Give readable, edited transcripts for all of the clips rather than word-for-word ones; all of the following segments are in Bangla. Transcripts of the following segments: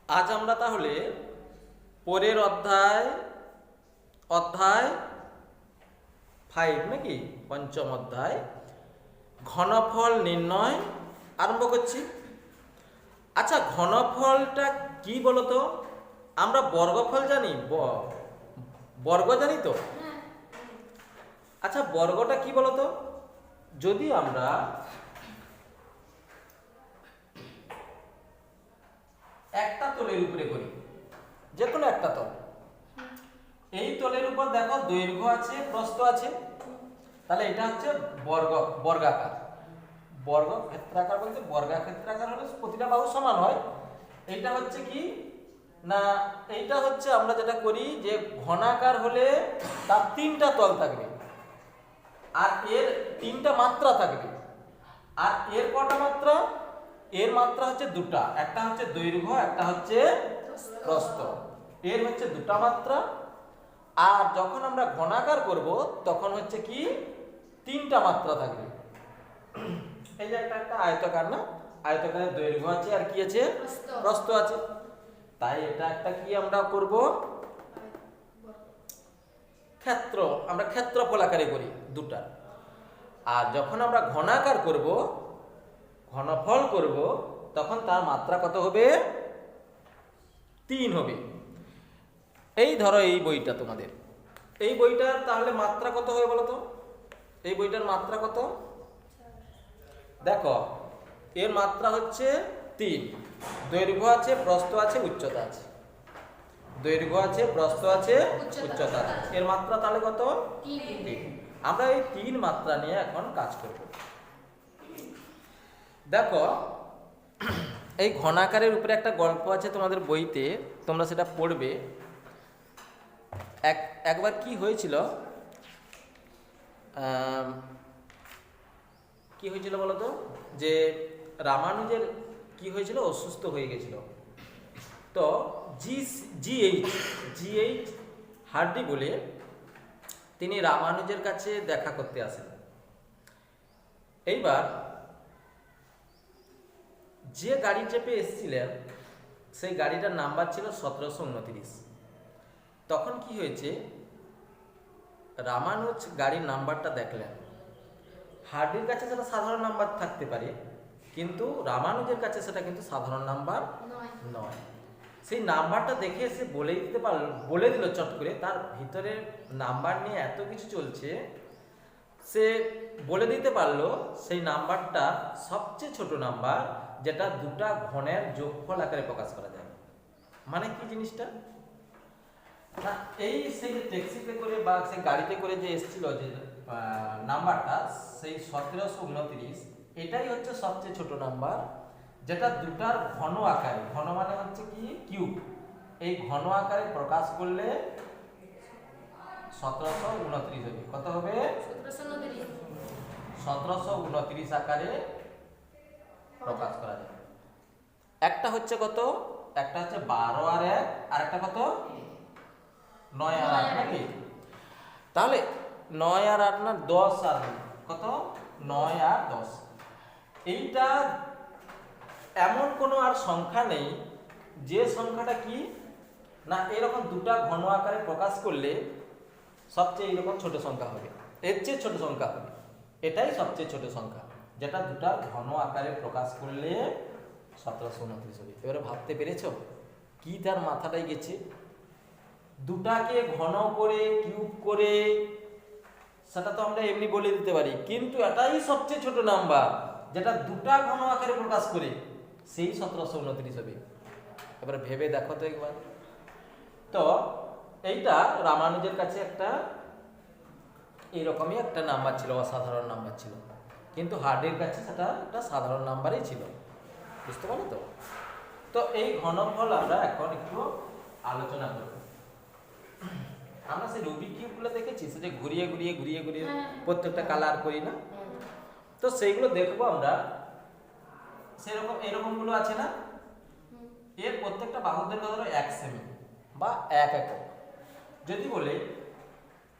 আজ আমরা তাহলে পরের অধ্যায় অধ্যায় 5 নাকি পঞ্চম অধ্যায় ঘনফল নির্ণয় আরম্ভ করছি। আচ্ছা, ঘনফলটা কি বলতো? আমরা বর্গফল জানি, বর্গ জানি তো। আচ্ছা, বর্গটা কি বলতো? যদি আমরা একটা তলের উপরে করি, যে কোনো একটা তল, এই তলের উপর দেখো দৈর্ঘ্য আছে, প্রস্থ আছে, তাহলে এটা হচ্ছে বর্গাকার। বর্গক্ষেত্রাকার বলতে বর্গাক্ষেত্রাকার হলে প্রতিটা বাহু সমান হয়। এটা হচ্ছে কি না, এইটা হচ্ছে আমরা যেটা করি যে ঘনাকার হলে তার তিনটা তল থাকবে আর এর তিনটা মাত্রা থাকবে। আর এর কটা মাত্রা? এর মাত্রা হচ্ছে দুটা, একটা হচ্ছে দৈর্ঘ্য, একটা হচ্ছে প্রস্থ। এর হচ্ছে দুটা মাত্রা। আর যখন আমরা ঘনাকার করব তখন হচ্ছে কি তিনটা মাত্রা থাকবে। এই যে একটা আয়তাকার, না আয়তাকারের দৈর্ঘ্য আছে আর কি আছে, প্রস্থ আছে। তাই এটা একটা কি আমরা করব, ক্ষেত্র, আমরা ক্ষেত্রফল আকারে করি দুটা। আর যখন আমরা ঘনাকার করব, ঘনফল করব, তখন তার মাত্রা কত হবে? 3 হবে। এই ধরো এই বইটা তোমাদের, এই বইটার তাহলে মাত্রা কত হবে বলো তো? এই বইটার মাত্রা কত? দেখো, এর মাত্রা হচ্ছে 3। দৈর্ঘ্য আছে, প্রস্থ আছে, উচ্চতা আছে। দৈর্ঘ্য আছে, প্রস্থ আছে, উচ্চতা আছে। এর মাত্রা তাহলে কত? 3। আমরা এই 3 মাত্রা নিয়ে এখন কাজ করব। দেখো, এই ঘনাকারের উপরে একটা গল্প আছে তোমাদের বইতে, তোমরা সেটা পড়বে। একবার কি হয়েছিল, কি হয়েছিল বলতো? যে রামানুজের কি হয়েছিল, অসুস্থ হয়ে গেছিল। তো জিএইচ হার্ডি বলে তিনি রামানুজের কাছে দেখা করতে আসেন। এইবার যে গাড়ি চেপে এসেছিলেন সেই গাড়িটার নাম্বার ছিল 1729। তখন কি হয়েছে, রামানুজ গাড়ির নাম্বারটা দেখলেন। হার্ডির কাছে সেটা সাধারণ নাম্বার থাকতে পারে, কিন্তু রামানুজের কাছে সেটা কিন্তু সাধারণ নাম্বার নয়। সেই নাম্বারটা দেখে সে বলে দিল চট করে, তার ভিতরে নাম্বার নিয়ে এত কিছু চলছে, সে বলে দিতে পারলো সেই নাম্বারটা সবচেয়ে ছোট নাম্বার, যেটা দুটা ঘনের যোগফল আকারে প্রকাশ করা যায়। মানে কি জিনিসটা না, এই সেই ট্যাক্সিতে করে বা সেই গাড়িতে করে যে এসেছিল যে নাম্বারটা, সেই 1729, এটাই হচ্ছে সবচেয়ে ছোট নাম্বার, যেটা দুটার ঘন আকারে, ঘন মানে হচ্ছে কি কিউব, এই ঘন আকারে প্রকাশ করলে 1729 হবে। কত হবে? 1729 আকারে প্রকাশ করা যায়। একটা হচ্ছে কত? একটা হচ্ছে 12 আর 1, আর একটা কত? 9 আর 8 নাকি? তাহলে 9 আর 8 না 10 আর কত? 9 আর 10। এইটা এমন কোনো আর সংখ্যা নেই যে সংখ্যাটা কি না এরকম দুটা ঘন আকারে প্রকাশ করলে সবচেয়ে এরকম ছোট সংখ্যা হবে, এর চেয়ে ছোট সংখ্যা হবে। এটাই সবচেয়ে ছোট সংখ্যা, যেটা দুটা ঘন আকারে প্রকাশ করলে 1729 হবে। এবারে ভাবতে পেরেছো কি তার মাথাটাই গেছে? দুটাকে ঘন করে কিউব করে সেটা তো আমরা এমনি বলে দিতে পারি, কিন্তু এটাই সবচেয়ে ছোট নাম্বার যেটা দুটা ঘন আকারে প্রকাশ করে, সেই 1729 হবে। এবার ভেবে দেখো তো একবার। তো এইটা রামানুজের কাছে একটা এইরকমই একটা নাম্বার ছিল, অসাধারণ নাম্বার ছিল, কিন্তু হার্ডির কাছে সেটা একটা সাধারণ নাম্বারই ছিল। বুঝতে পারলে তো? তো এই ঘনফল আমরা এখন একটু আলোচনা করব। আমরা সেই রুবিক কিউবগুলো দেখেছি, সেটা ঘুরিয়ে ঘুরিয়ে ঘুরিয়ে ঘুরিয়ে প্রত্যেকটা কালার করি না, তো সেইগুলো দেখবো আমরা। সেরকম এরকমগুলো আছে না, এর প্রত্যেকটা বাহুর দৈর্ঘ্য ধরো 1 সেমি বা 1 একক। যদি বলে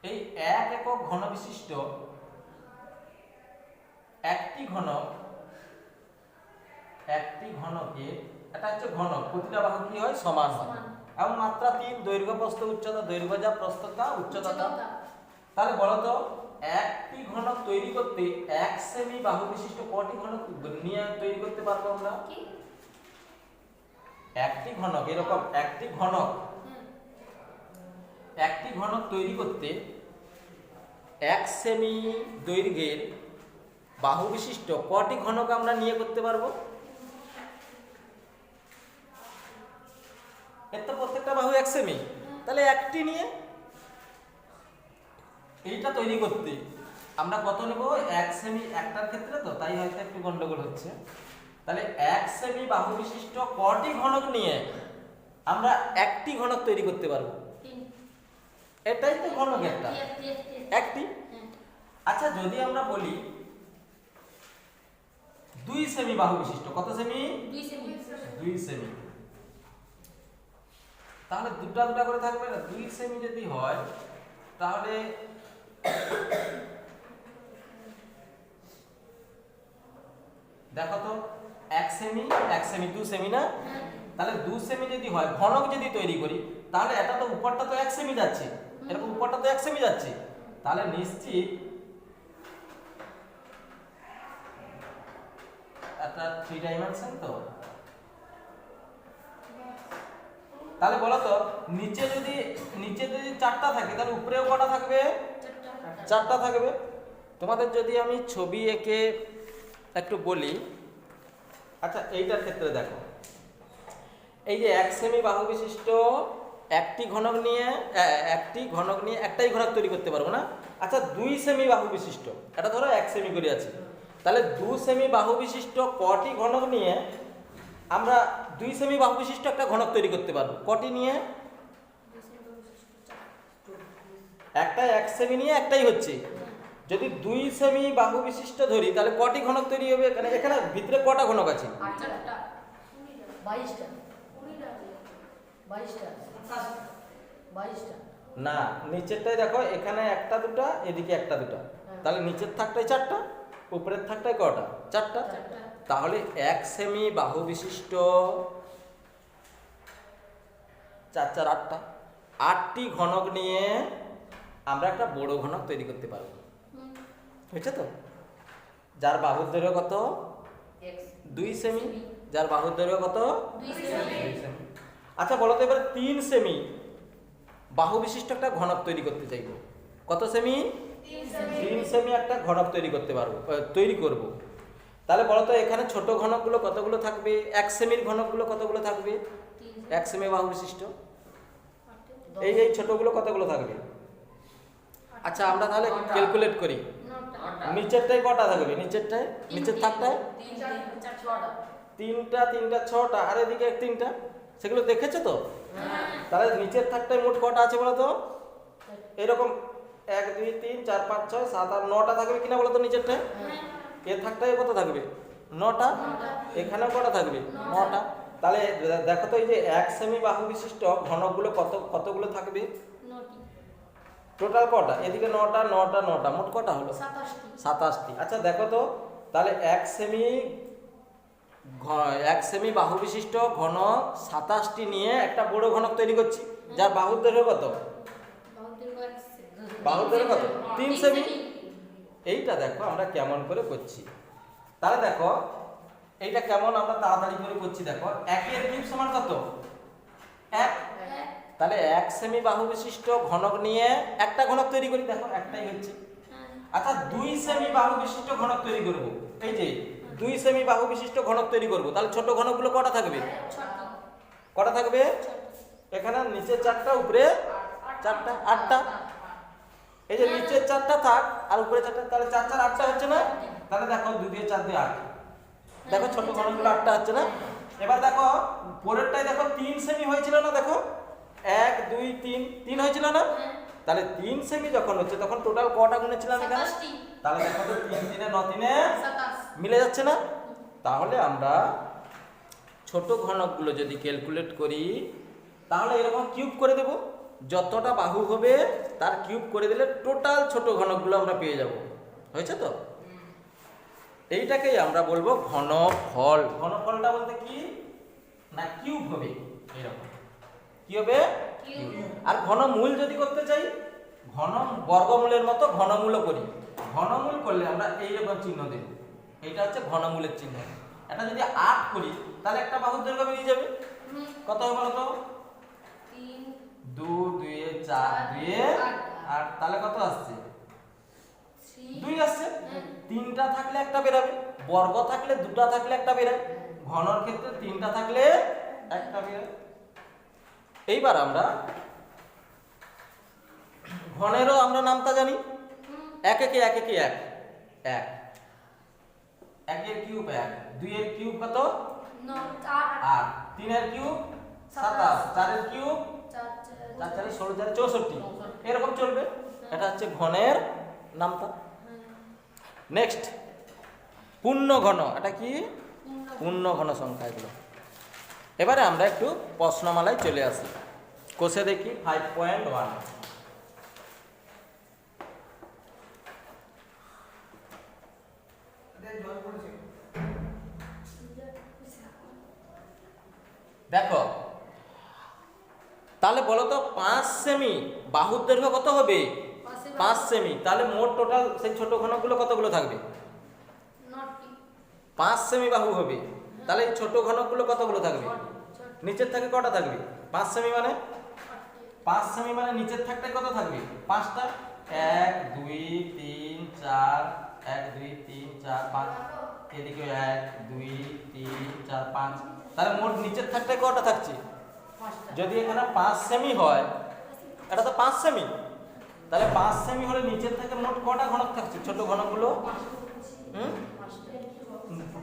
এই 1 একক ঘন বিশিষ্ট একটি ঘনকে এটা হচ্ছে ঘনক, প্রতিটা বাহু কি হয় সমান হয়। এবং মাত্রা 3, দৈর্ঘ্য প্রস্থ উচ্চতা, দৈর্ঘ্য যা প্রস্থতা উচ্চতা তা। তাহলে বলো তো একটি ঘনক তৈরি করতে 1 সেমি বাহু বিশিষ্ট কটি ঘনক নিয়ে তৈরি করতে পারবো আমরা? একটি ঘনক, এরকম একটি ঘনক তৈরি করতে 1 সেমি দৈর্ঘ্যের বাহু বিশিষ্ট কটি ঘনক আমরা নিয়ে করতে পারবো? এর তো প্রত্যেকটা বাহু 1 সেমি, তাহলে একটি নিয়ে এইটা তৈরি করতে আমরা কত নেব? 1 সেমি, একটার ক্ষেত্রে তো তাই হয়তো একটু গন্ডগোল হচ্ছে। তাহলে 1 সেমি বাহু বিশিষ্ট কটি ঘনক নিয়ে আমরা একটি ঘনক তৈরি করতে পারবো? এটাই তো ঘনক একটা, একটি। আচ্ছা যদি আমরা বলি 2 সেমি বাহু বিশিষ্ট, কত সেমি? 2 সেমি, তাহলে দুটা দুটা করে থাকবে না? 2 সেমি যদি হয় তাহলে দেখো তো 1 সেমি 2 সেমি না? তাহলে 2 সেমি যদি হয়, ঘনক যদি তৈরি করি, তাহলে এটা তো উপরটা তো 1 সেমি যাচ্ছে, এরকম উপরটা তো 1 সেমি যাচ্ছে, তাহলে নিশ্চিত এটা 3 ডাইমেনশন তো। তাহলে বলো তো নিচে যদি 4টা থাকে তাহলে উপরেও কটা থাকবে? 4টা থাকবে। তোমাদের যদি আমি ছবি এঁকে একটু বলি, আচ্ছা এইটার ক্ষেত্রে দেখো, এই যে 1 সেমি বাহু বিশিষ্ট একটি ঘনক নিয়ে একটাই ঘনক তৈরি করতে পারবো না? আচ্ছা 2 সেমি বাহু বিশিষ্ট, এটা ধরো 1 সেমি করে আছে, তাহলে 2 সেমি বাহু বিশিষ্ট কটি ঘনক নিয়ে আমরা 2 সেমি বাহু বিশিষ্ট একটা ঘনক তৈরি করতে পারবো? কটি নিয়ে? একটা 1 সেমি নিয়ে একটাই হচ্ছে, যদি 2 সেমি বাহু বিশিষ্ট ধরি তাহলে কটি ঘনক তৈরি হবে? এখানে ভিতরে কটা ঘনক আছে? 22টা। না, নিচেরটাই দেখো, এখানে একটা দুটা, এদিকে একটা দুটা, তাহলে নিচের থাকটাই 4টা, উপরের থাকটাই কটা? 4টা। তাহলে 1 সেমি বাহু বিশিষ্ট 4 4 8টা, 8টি ঘনক নিয়ে আমরা একটা বড় ঘনক তৈরি করতে পারবো। হয়েছে তো? যার বাহুর দৈর্ঘ্য কত? 2 সেমি। যার বাহুর দৈর্ঘ্য কত? 2 সেমি। আচ্ছা বলো তো এবার 3 সেমি বাহু বিশিষ্ট একটা ঘনক তৈরি করতে চাইবো, কত সেমি? 3 সেমি একটা ঘনক তৈরি করব। তাহলে বলো তো এখানে ছোট ঘনকগুলো কতগুলো থাকবে? 1 সেমির ঘনকগুলো কতগুলো থাকবে? 1 সেমি বাহু বিশিষ্ট এই ছোটগুলো কতগুলো থাকবে? আচ্ছা আমরা তাহলে ক্যালকুলেট করি, নিচেরটাই কটা থাকবে? নিচের থাকটায় 3টা 6টা, আর এদিকে 3টা, সেগুলো দেখেছো তো? তাহলে নিচের থাকটায় মোট কটা আছে বলো তো? এরকম 1 2 3 4 5 6 7 8 9টা থাকবে কিনা বলো তো নিচেরটায়? এর থাকটায় কত থাকবে? 9টা। এখানেও কটা থাকবে? 9টা। তাহলে দেখো তো এই যে 1 সেমি বাহু বিশিষ্ট ঘনকগুলো কতগুলো থাকবে? টোটাল কটা? এদিকে 9টা 9টা 9টা, মোট কটা হলো? 27টি। আচ্ছা দেখো তো তাহলে 1 সেমি বাহু বিশিষ্ট ঘনক 27টি নিয়ে একটা বড় ঘনক তৈরি করছি, যার বাহুর দৈর্ঘ্য কত? বাহুর দৈর্ঘ্য কত? 3 সেমি। এইটা দেখো আমরা কেমন করে করছি, তাহলে দেখো এইটা কেমন আমরা তাড়াতাড়ি করে করছি। দেখো 1 এর কিউব সমান কত? 1। তাহলে 1 সেমি বাহু বিশিষ্ট ঘনক নিয়ে একটা ঘনক তৈরি করি, দেখো একটাই হচ্ছে। আচ্ছা 2 সেমি বাহু বিশিষ্ট ঘনক তৈরি করব, এই যে 2 সেমি বাহু বিশিষ্ট ঘনক তৈরি করব, তাহলে ছোট ঘনকগুলো কটা থাকবে? কটা থাকবে? এখানে নিচে 4টা, উপরে 4টা, 8টা। এই যে নিচে 4টা থাক আর উপরে 4টা, তাহলে 4 4 8টা হচ্ছে না? তাহলে দেখো 2 দিয়ে 4 দিয়ে 8, দেখো ছোট ঘনকগুলো 8টা হচ্ছে না? এবার দেখো পরেরটাই দেখো 3 সেমি হয়েছিল না? দেখো 1 2 3 হয়েছিল না? তাহলে 3 সেমি যখন হচ্ছে তখন টোটাল কটা গুণেছিলাম এখানে? তাহলে দেখো তো 3 3 9 3 মিলে যাচ্ছে না? তাহলে আমরা ছোট ঘনকগুলো যদি ক্যালকুলেট করি তাহলে এরকম কিউব করে দেব, যতটা বাহু হবে তার কিউব করে দিলে টোটাল ছোট ঘনকগুলো আমরা পেয়ে যাব। হয়েছে তো? এইটাকেই আমরা বলবো ঘনফল। ঘনফলটা বলতে কি? না কিউব হবে, এরকম কি হবে কিউব। আর ঘনমূল যদি করতে চাই, ঘন বর্গমূলের মতো ঘনমূলও করি। ঘনমূল করলে আমরা এইরকম চিহ্ন দেব, এটা হচ্ছে ঘনমূলের চিহ্ন। এটা যদি 8 করি তাহলে একটা বাহুর দৈর্ঘ্য বেরিয়ে যাবে। কত হবে বলো তো? 2 2 4 2 8, তাহলে কত আসছে? 2 আসছে। তিনটা থাকলে একটা বেরাবে, বর্গ থাকলে দুটা থাকলে একটা বেরায়, ঘনর ক্ষেত্রে তিনটা থাকলে একটা বেরায়। এইবার আমরা ঘনেরও আমরা নামটা জানি, এক একে এক একে এক, এক একের কিউব 1, 2 এর কিউব কত 8, 3 এর কিউব 27, 4 এর কিউব 4 4 16 4 64, এরকম চলবে। এটা হচ্ছে ঘনের নামটা। নেক্সট পূর্ণ ঘন, এটা কি পূর্ণ ঘন সংখ্যা এগুলো। এবারে আমরা একটু প্রশ্নমালায় চলে আসি, কোষে দেখি 5.1। দেখো তাহলে বলো তো 5 সেমি বাহুর দৈর্ঘ্য কত হবে? 5 সেমি। তাহলে মোট টোটাল সেই ছোট ঘনকগুলো কতগুলো থাকবে? 5 সেমি বাহু হবে, তাহলে এই ছোট ঘনকগুলো কতগুলো থাকবে? নিচের থেকে কটা থাকবে? 5 সেমি মানে 5 সেমি মানে নিচের থাকতে কত থাকবে? 5টা। 1 2 3 4, 1 2 3 4 5, এদিকে 1 2 3 4 5, তাহলে মোট নিচের থাকতে কটা থাকছে? যদি এখানে 5 সেমি হয়, এটা তো 5 সেমি, তাহলে 5 সেমি হলে নিচের থেকে মোট কটা ঘনক থাকছে ছোট ঘনকগুলো?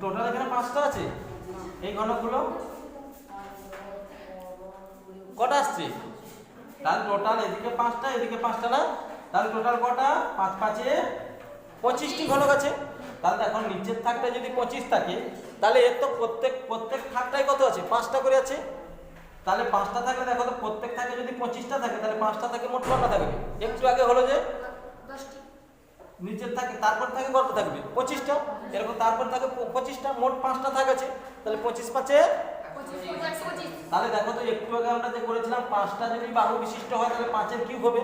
টোটাল এখানে 5টা আছে। এই ঘনকগুলো কটা আসছে? তাহলে টোটাল এদিকে 5টা এদিকে 5টা না, তাহলে টোটাল কটা? 5 5 এ 25টি ঘনক আছে। তাহলে দেখো নিচের থাকটা যদি 25 থাকে, তাহলে এর তো প্রত্যেক থাকটাই কত আছে? 5টা করে আছে। তাহলে 5টা থাকলে দেখো তো প্রত্যেক থাকে যদি 25টা থাকে, তাহলে 5টা থাকে মোট কটা থাকবে? একটু আগে হলো যে 10টি নিচের থাকে, তারপর থাকে কত থাকবে? 25টা। এরকম তারপর থাকে 25টা, মোট 5টা থাক আছে, তাহলে 25 5 এ 125। তাহলে দেখো তো একটু আগে আমরা যে করেছিলাম 5টা যদি বাহু বিশিষ্ট হয় তাহলে 5 এর কিউব হবে,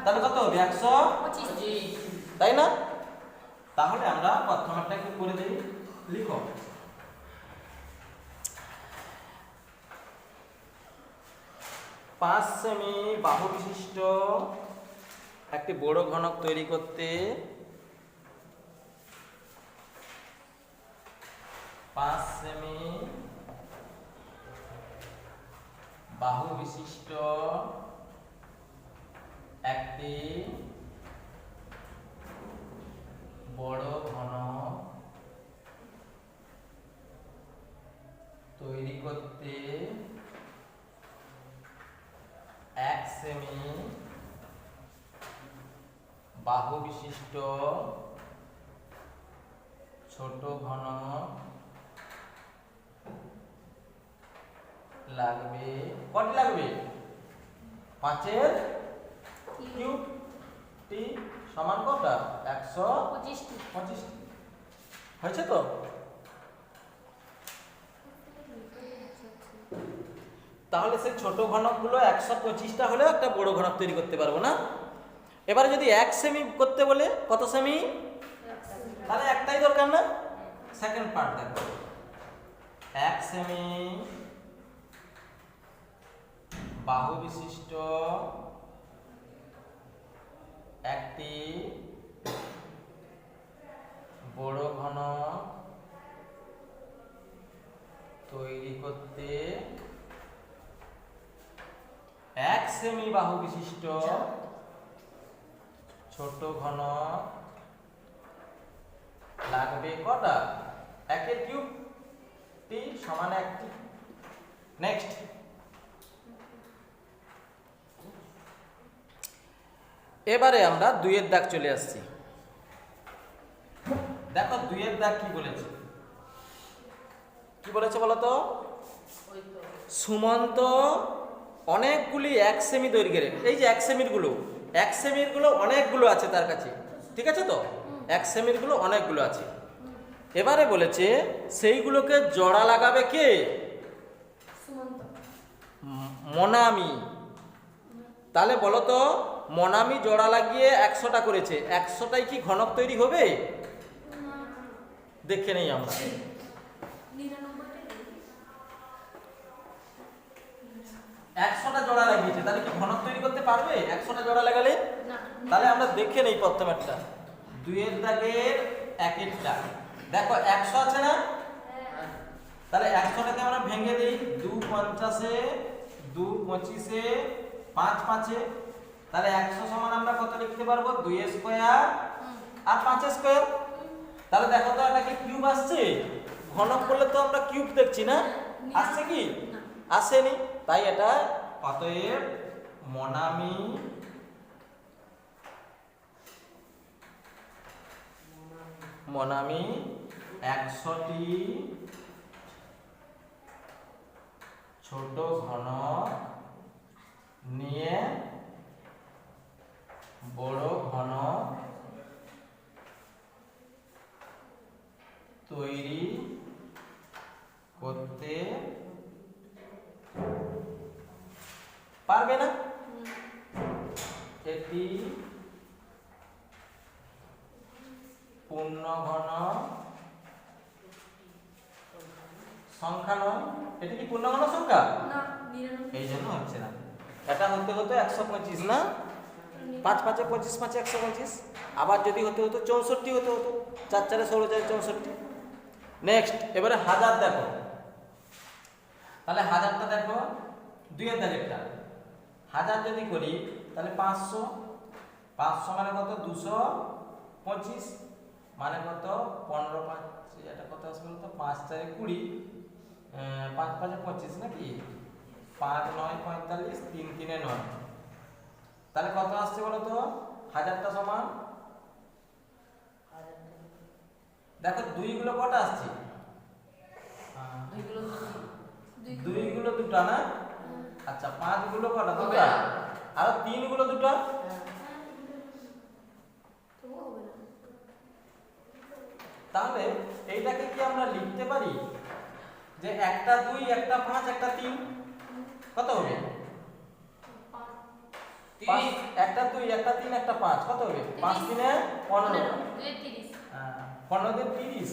তাহলে কত হবে? 125, তাই না? তাহলে আমরা প্রথমটা একটু করে দেই, লিখো। পাঁচ সেমি বাহু বিশিষ্ট একটি বড় ঘনক তৈরি করতে 5 সেমি বাহু বিশিষ্ট একটি বড় ঘনক তৈরি করতে 1 সেমি বাহু বিশিষ্ট ছোট ঘনক লাগবে। কত লাগবে? 5 এর কিউব টি সমান কত? 125। হয়েছে তো? তাহলে সেই ছোট ঘনকগুলো 125টা হলে একটা বড় ঘনক তৈরি করতে পারবো না? এবারে যদি 1 সেমি করতে বলে, কত সেমি? তাহলে একটাই দরকার না? সেকেন্ড পার্ট দেখো, 1 সেমি বাহু বিশিষ্ট একটি বড় ঘনক তৈরি করতে 1 সেমি বাহু বিশিষ্ট ছোট ঘনক লাগবে কটা? 1 এর কিউব টি সমান 1টি। নেক্সট এবারে আমরা 2 এর দাগ চলে আসছি। দেখো 2 এর দাগ কি বলেছে? কি বলেছে বলো তো? সুমন্ত অনেকগুলি 1 সেমি দৈর্ঘ্যের, এই যে 1 সেমির গুলো অনেকগুলো আছে তার কাছে, ঠিক আছে তো? 1 সেমির গুলো অনেকগুলো আছে। এবারে বলেছে সেইগুলোকে জোড়া লাগাবে কে? মনামি, তাহলে বলো তো মনামি জোড়া লাগিয়ে 100টা করেছে, 100টাই কি ঘনক তৈরি হবে? দেখে নেই আমরা। 100টা জোড়া লাগিয়েছে, তাহলে কি ঘনক তৈরি করতে পারবে 100টা জোড়া লাগালে? তাহলে আমরা দেখে নেই প্রথমেরটা, 2 এর দাগের 1 এরটা। দেখো 100 আছে না, তাহলে 100টাকে আমরা ভেঙে দিই, 2 50-এ, 2 25-এ, 5 5-এ, তাহলে 100 সমান আমরা কত লিখতে পারবো? 2 স্কয়ার আর 5 স্কয়ার। তাহলে দেখো তো এটা কি কিউব আসছে? ঘনক করলে তো আমরা কিউব দেখছি না, আসছে কি? আসেনি। তাই এটা অতএব মনামি মনামি 100টি ছোট ঘনক নিয়ে বড় ঘনক তৈরি করতে পারবে না। এটি পূর্ণ ঘন সংখ্যা নয়। এটি কি পূর্ণ ঘন সংখ্যা? এই জন্য হচ্ছে না। এটা হতে হতো 125 না, 5 5-এ 25, 5-এ 125। আবার যদি হতে হতো 64 হতে হতো, 4 4-এ 16 যায় 64। নেক্সট এবারে হাজার দেখো, তাহলে হাজারটা দেখো 2 এর দাগেরটা। হাজার যদি করি তাহলে 500, 500 মানে কত? 225 মানে কত? 15 5, এটা কত আসবে বলতো? 5 4-এ 20, 5 5-এ 25 নাকি? 5 9 45, 3 3-এ 9। তাহলে কত আসছে বলো তো? হাজারটা সমান, দেখো 2 গুলো কটা আসছে? 2 গুলো দুটো না? আচ্ছা 5 গুলো কটা? দুটো। আর 3 গুলো দুটো। তাহলে এইটাকে কি আমরা লিখতে পারি যে একটা 2, একটা 5, একটা 3? কত হবে? 30। একটা 2, একটা 3, একটা 5, কত হবে? 5 3-এ 15, 15 দিয়ে 30।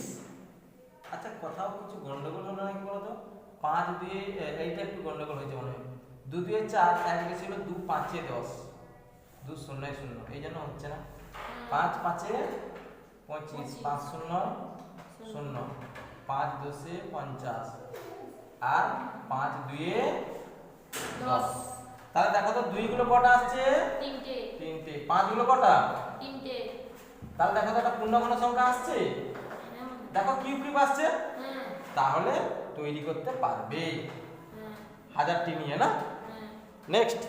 আচ্ছা কোথাও কিছু গন্ডগোল হলো নাকি বলো তো? 5 2-এ, এইটা একটু গন্ডগোল হয়েছে মনে হয়। 2 2-এ 4, এক গেছিল 2 5-এ 10, 2 0 0, এই জন্য হচ্ছে না। 5 5-এ 25, 5 0 0, 5 10-এ 50 আর 5 2-এ 10। তাহলে দেখো তো 2 গুলো কটা আসছে? 3টে। 5 গুলো কটা? 3টে। তাহলে দেখো তো এটা পূর্ণঘন সংখ্যা আসছে, দেখো কিউব কিউব আসছে। তাহলে তৈরি করতে পারবে হাজারটি নিয়ে না। নেক্সট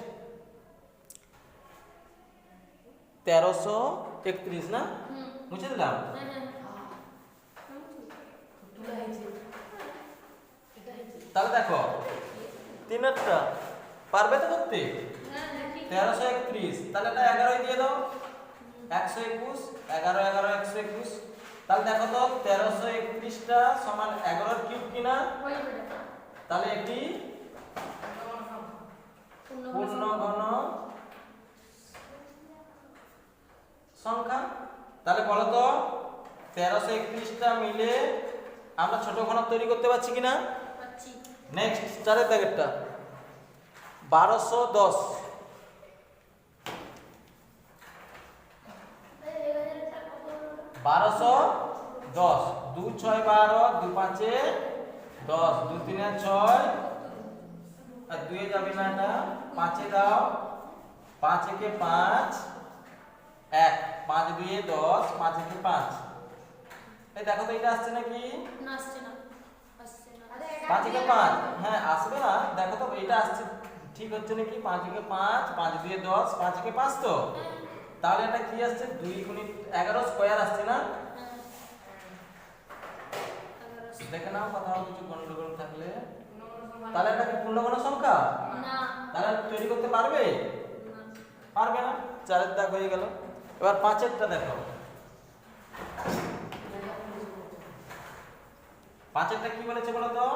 1331 না, মুছে দিলাম। তাহলে দেখো 3-এরটা পারবে তো করতে? 1331, তাহলে এটা 11 দিয়ে দাও, 121, 11 11 121। তাহলে দেখো তো 1331টা সমান 11-এর কিউব কিনা? তাহলে এটি পূর্ণ ঘন সংখ্যা। তাহলে বলো তো 1331টা মিলে আমরা ছোট ঘনক তৈরি করতে পারছি কিনা? নেক্সট 4-এর দাগেরটা 1210। 1210, 2 6 12, 2 5-এ 10, 2 3-এ 6 আর 2-এ যাবে না, এটা 5-এ দাও, 5 একে 5 1, 5 2-এ 10, 5 একে 5। এই দেখো তো এটা আসছে নাকি? না আসছে না, আসছে না। 5 একে 5, হ্যাঁ আসবে না। দেখো তো এটা আসছে ঠিক হচ্ছে নাকি? 5 একে 5, 5 2-এ 10, 5 একে 5 তো। তাহলে এটা কি আসছে? 2 গুণিত 11 স্কয়ার আসছে না? দেখে নাও কোথাও কিছু গন্ডগোল থাকলে। তাহলে এটা কি পূর্ণঘন সংখ্যা? না। তাহলে তৈরি করতে পারবে? পারবে না। 4-এর দাগ হয়ে গেল। এবার 5-এরটা দেখো, 5-এরটা কি বলেছে বলো তো?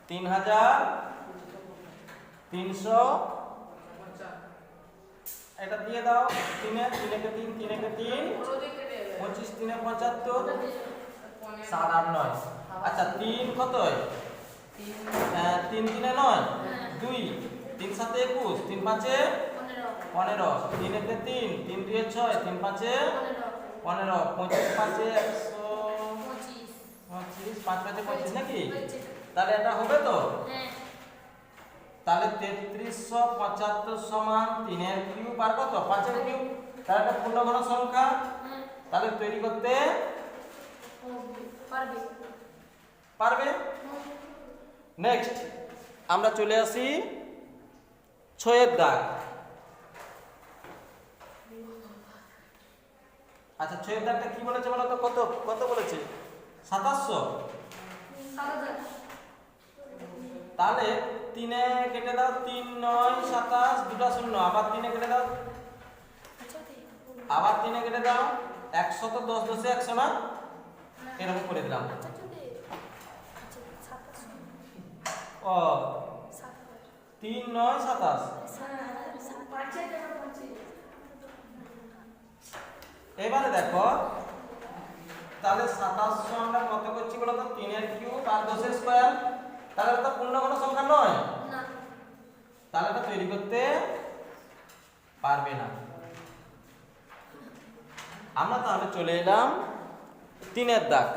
3300 এটা দিয়ে দাও 3 একে 3 3 একে 3 25 3 75 7 8 9 আচ্ছা 3 কত হয় 3 3 9 2 3 7 21 3 5 15 3 একে 3 3 2 6 3 5 15 25 5 125 5 5 25 নাকি তাহলে এটা হবে তো তাহলে 3375 সমান 3 এর কিউব আর কত 5 এর কিউব তাহলে এটা পূর্ণঘন সংখ্যা তাহলে তৈরি করতে পারবে নেক্সট আমরা চলে আসি 6 এর দাগ আচ্ছা 6 এর দাগটা কি বলেছে বলো তো কত কত বলেছে 2700 তাহলে 3 এ কেটে দাও 3 9 27 দুটো শূন্য আবার 3 এ কেটে দাও আবার 3 এ কেটে দাও 110 10 100 না এরকম করে দিলাম ও 3 9 27 এবারে দেখো তাহলে 2700 আমরা কত করছি বলো তো 3 এর কিউব আর 10 এর স্কয়ার তাহলে এটা পূর্ণঘন সংখ্যা নয় না তাহলে এটা তৈরি করতে পারবে না আমরা তাহলে চলে এলাম 3 এর দাগ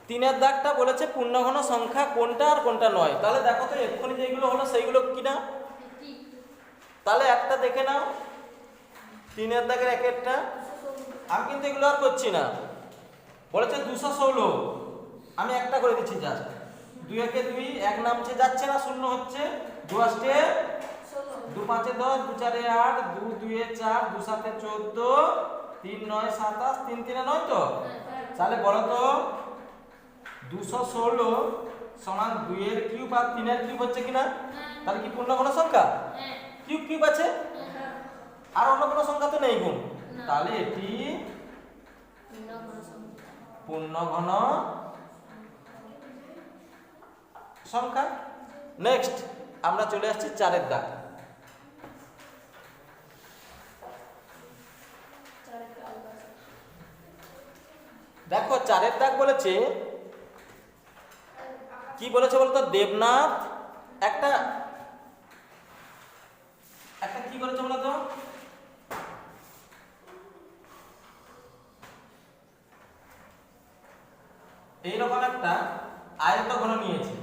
3 এর দাগটা বলেছে পূর্ণঘন সংখ্যা কোনটা আর কোনটা নয় তাহলে দেখো তো এক্ষুনি যেগুলো হলো সেইগুলো কি না তাহলে একটা দেখে নাও 3 এর দাগের এক একটা আমি কিন্তু এগুলো আর করছি না বলেছে 216 আমি একটা করে দিচ্ছি জাস্ট 2 একে 2 এক নামছে যাচ্ছে না শূন্য হচ্ছে 2 আসছে 2 5 10 2 4 8 2 2 4 2 7 14 3 9 27 3 3 9 তো তাহলে বলো তো 216 সমান 2 এর কিউব আর 3 এর কিউব হচ্ছে কিনা তাহলে কি পূর্ণঘন সংখ্যা কিউব কিউব আছে আর অন্য কোনো সংখ্যা তো নেই গুণ তাহলে এটি পূর্ণঘন সংখ্যা নেক্সট আমরা চলে আসছি 4 এর দাগ দেখো 4 এর দাগ বলেছে কি বলেছে বলতো দেবনাথ একটা একটা কি বলেছে বলতো এইরকম একটা আয়তঘন নিয়েছে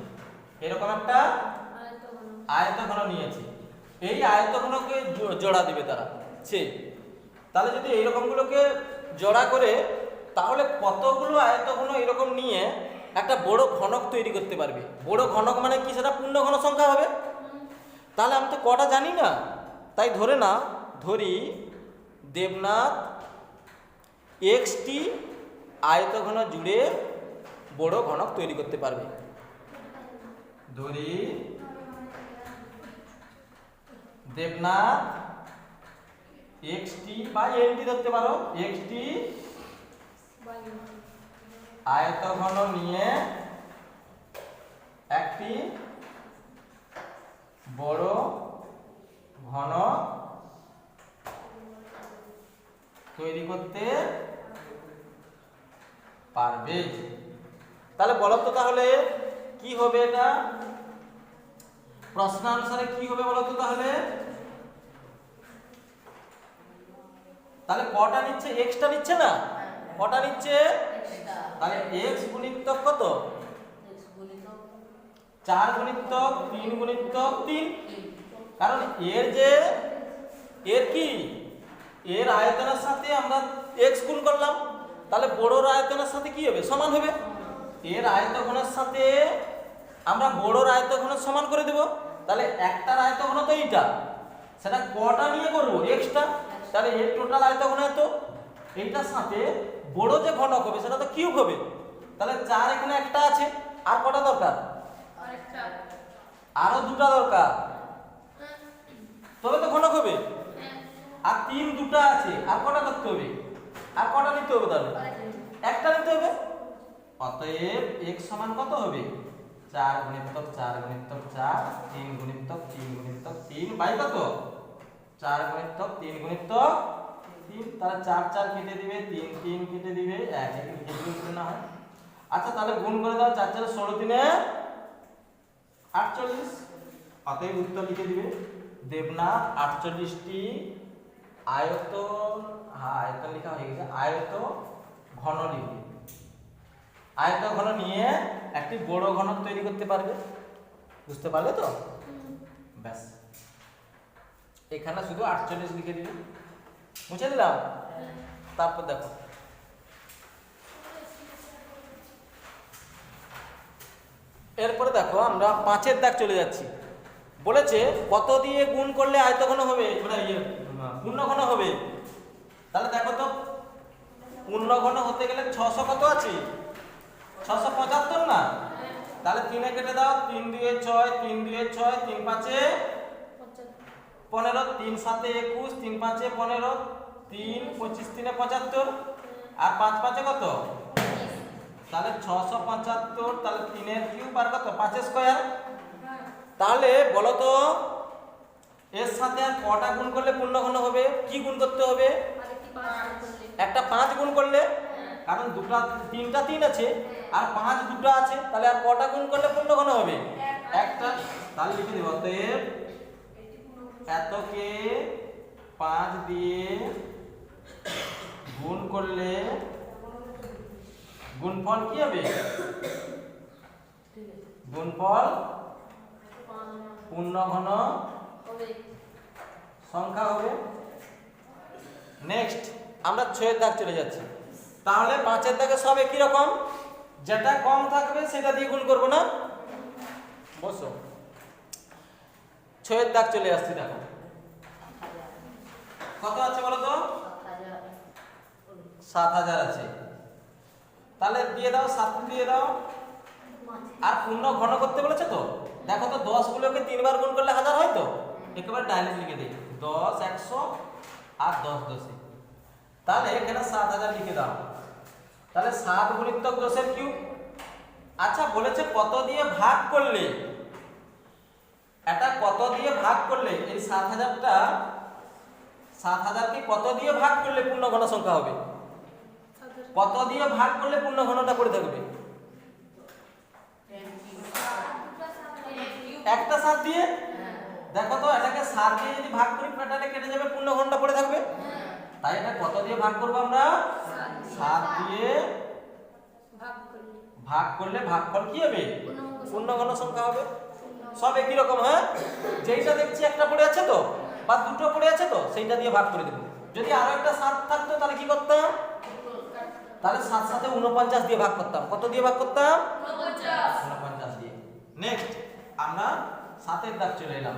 এরকম একটা আয়তঘন নিয়েছে এই আয়তঘনকে জোড়া দিবে তারা তাহলে যদি এইরকম গুলোকে জোড়া করে তাহলে কতগুলো আয়তঘন এরকম নিয়ে একটা বড় ঘনক তৈরি করতে পারবে বড় ঘনক মানে কি সেটা পূর্ণঘন সংখ্যা হবে তাহলে আমি তো কটা জানি না তাই ধরি দেবনাথ এক্সটি আয়তঘন জুড়ে বড় ঘনক তৈরি করতে পারবে ধরি দেবনাথ এক্সটি বা এনটি ধরতে পারো এক্সটি আয়তঘন নিয়ে একটি বড় ঘন তৈরি করতে পারবে তাহলে বলো তো তাহলে কি হবে এটা প্রশ্নানুসারে কি হবে বলো তো তাহলে কটা নিচ্ছে এক্সটা নিচ্ছে না কটা নিচ্ছে তাহলে x গুণিতক কত 4 গুণিতক 3 গুণিতক 3 কারণ এর আয়তনের সাথে আমরা x গুণ করলাম তাহলে বড়র আয়তনের সাথে কি হবে সমান হবে এর আয়তঘনের সাথে আমরা বড়র আয়তঘনের সমান করে দেব তাহলে একটার আয়তঘন তো এইটা সেটা কটা নিয়ে করব এক্সটা তাহলে এর টোটাল আয়তঘন এত এইটার সাথে বড় যে ঘনক হবে সেটা তো কিউব হবে তাহলে 4 এখানে একটা আছে আর কটা দরকার আরো দুটো দরকার তবে তো ঘনক হবে আর 3 দুটো আছে আর কটা করতে হবে আর কটা নিতে হবে তাহলে একটা নিতে হবে অতএব x সমান কত হবে 4 গুণিতক 4 গুণিতক 4 3 গুণিতক 3 গুণিতক 3 বাই কত 4 গুণিতক 3 গুণিতক 3 তাহলে 4 4 কেটে দিবে 3 3 কেটে দিবে 1 1 লিখে দিলে না হয়। আচ্ছা তাহলে গুণ করে দাও 4 4 16 3 48 অতএব উত্তর লিখে দিবে দেবনাথ 48টি আয়তন আয়তন লেখা হয়ে গেছে আয়ত ঘন লিখবে। আয়ত ঘন নিয়ে একটি বড় ঘনক তৈরি করতে পারবে। বুঝতে পারলে তো? ব্যাস এখানে শুধু 48 লিখে দিবে, মুছে দিলাম। তারপর দেখো এরপরে দেখো আমরা 5-এর দাগ চলে যাচ্ছি। বলেছে কত দিয়ে গুণ করলে আয়তঘন হবে, মানে পূর্ণঘন হবে। তাহলে দেখো তো পূর্ণঘন হতে গেলে 600 কত আছে 675 না, তাহলে 3 কেটে দাও 3 2 6 3 2 6 3 5 15 3 7 21 3 5 15 3 25 3 75 আর 5 5 কত, তাহলে 675 তাহলে 3 এর কিউব আর কত 5 স্কয়ার। তাহলে বলো তো এর সাথে আর কটা গুণ করলে পূর্ণঘন হবে? কি গুণ করতে হবে? একটা 5 গুণ করলে, কারণ দুটো 3টা 3 আছে আর 5 দুটো আছে, তাহলে আর কটা গুণ করলে পূর্ণঘন হবে? একটা। তাহলে লিখে দেব অতএব এতকে 5 দিয়ে গুণ করলে গুণফল কি হবে? গুণফল পূর্ণঘন সংখ্যা হবে। নেক্সট আমরা 6-এর দাগ চলে যাচ্ছি। তাহলে 5-এর দাগে সব একই রকম, যেটা কম থাকবে সেটা দিয়ে গুণ করব না। বসো 6-এর দাগ চলে আসছে। দেখো কত আছে বলো তো? 7000 আছে। তাহলে দিয়ে দাও 7 দিয়ে দাও। আর পূর্ণ ঘন করতে বলেছে তো, দেখো তো 10 গুলোকে 3 বার গুণ করলে 1000 হয় তো, একেবারে ডাইরেক্ট লিখে দেই 10 100 আর 10 10। তাহলে এখানে 7000 লিখে দাও। তাহলে 7 গুণিতক 10 এর কিউব। আচ্ছা বলেছে কত দিয়ে ভাগ করলে, এটা কত দিয়ে ভাগ করলে এই 7000 কে কত দিয়ে ভাগ করলে পূর্ণঘন সংখ্যা হবে? কত দিয়ে ভাগ করলে পূর্ণঘনটা পড়ে থাকবে? একটা 7 দিয়ে। দেখো তো এটাকে 7 দিয়ে যদি ভাগ করি পেটালে কেটে যাবে, পূর্ণঘনটা পড়ে থাকবে। তাই এটা কত দিয়ে ভাগ করব আমরা? 7 দিয়ে ভাগ করলে ভাগফল কি হবে? পূর্ণঘন সংখ্যা হবে। সব একই রকম। হ্যাঁ, যেইটা দেখছি একটা পড়ে আছে তো বা দুটো পড়ে আছে তো সেইটা দিয়ে ভাগ করে দেব। যদি আরো একটা 7 থাকতো তাহলে কি করতাম? তাহলে 7 সাথে 49 দিয়ে ভাগ করতাম। কত দিয়ে ভাগ করতাম? 49 দিয়ে। নেক্সট আমরা 7-এর দাগ চলে এলাম।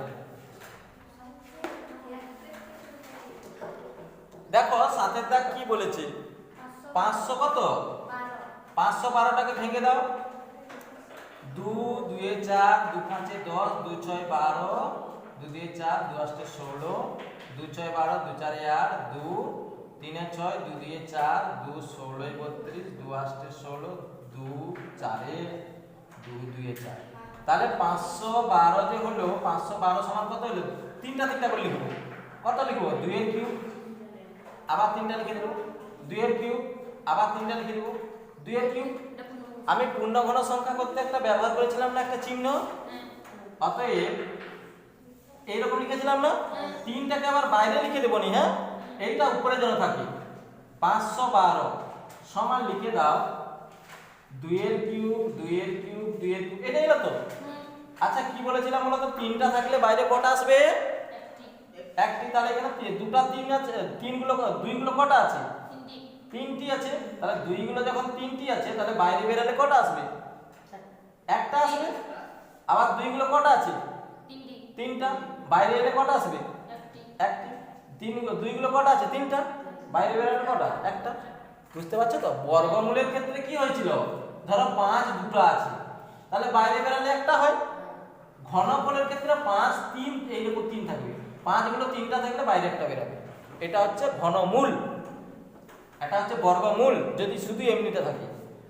দেখো 7-এর দাগ কি বলেছে? 500 কত? 512টাকে ভেঙে দাও। 2 2 4 2 5 10 2 6 12 2 2 4 2 8 16 2 6 12 2 4 8 2 3 6 2 2 4 2 16 32 2 8 16 2 4 2 2 4। তাহলে 512 যে হলো 512 সমান কত হলো? তিনটা করে লিখব। কত লিখব? 2 এর কিউব, আবার 3টা লিখে দেব। 2 এর কিউব, আবার 3টা লিখে দেব। 2 এর কিউব। আমি পূর্ণঘন সংখ্যা করতে একটা ব্যবহার করেছিলাম না, একটা চিহ্ন। অতএব এইরকম লিখেছিলাম না, 3টাকে আবার বাইরে লিখে দেব নি। হ্যাঁ, এইটা উপরে যেন থাকে। 512 সমান লিখে দাও 2 এর কিউব 2 এর কিউব 2 এর কিউব। এটাই তো। আচ্ছা কি বলেছিলাম বলো তো? 3টা থাকলে বাইরে কটা আসবে? একটি। তাহলে এখানে দুটো 3 আছে, 3 গুলো 2 গুলো কটা আছে? 3টি আছে। তাহলে 2 গুলো যখন 3টি আছে তাহলে বাইরে বেরালে কটা আসবে? একটা আসবে। আবার 2 গুলো কটা আছে? 3টা। বাইরে এলে কটা আসবে? একটি। 2 গুলো কটা আছে? 3টা। বাইরে বেরালে কটা? একটা। বুঝতে পারছো তো? বর্গমূলের ক্ষেত্রে কি হয়েছিল? ধরো 5 দুটো আছে, তাহলে বাইরে বেরালে একটা হয়। ঘনফলের ক্ষেত্রে 5 3 এইরকম 3 থাকবে। 5 গুলো 3টা থাকলে বাইরে একটা বেরাবে। এটা হচ্ছে ঘনমূল, এটা হচ্ছে বর্গমূল যদি শুধু এমনিতে থাকে।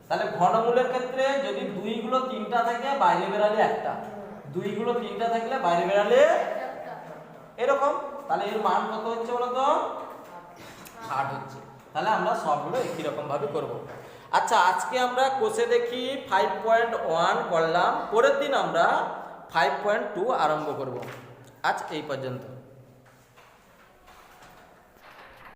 তাহলে ঘনমূলের ক্ষেত্রে যদি 2 গুলো 3টা থাকে বাইরে বেরালে একটা, 2 গুলো 3টা থাকলে বাইরে বেরালে একটা। এরকম। তাহলে এর মান কত হচ্ছে বলতো? 8 হচ্ছে। তাহলে আমরা সবগুলো একই রকম ভাবে করব। আচ্ছা, আজকে আমরা কোষে দেখি 5.1 করলাম, পরের দিন আমরা 5.2 আরম্ভ করব। আজ এই পর্যন্ত।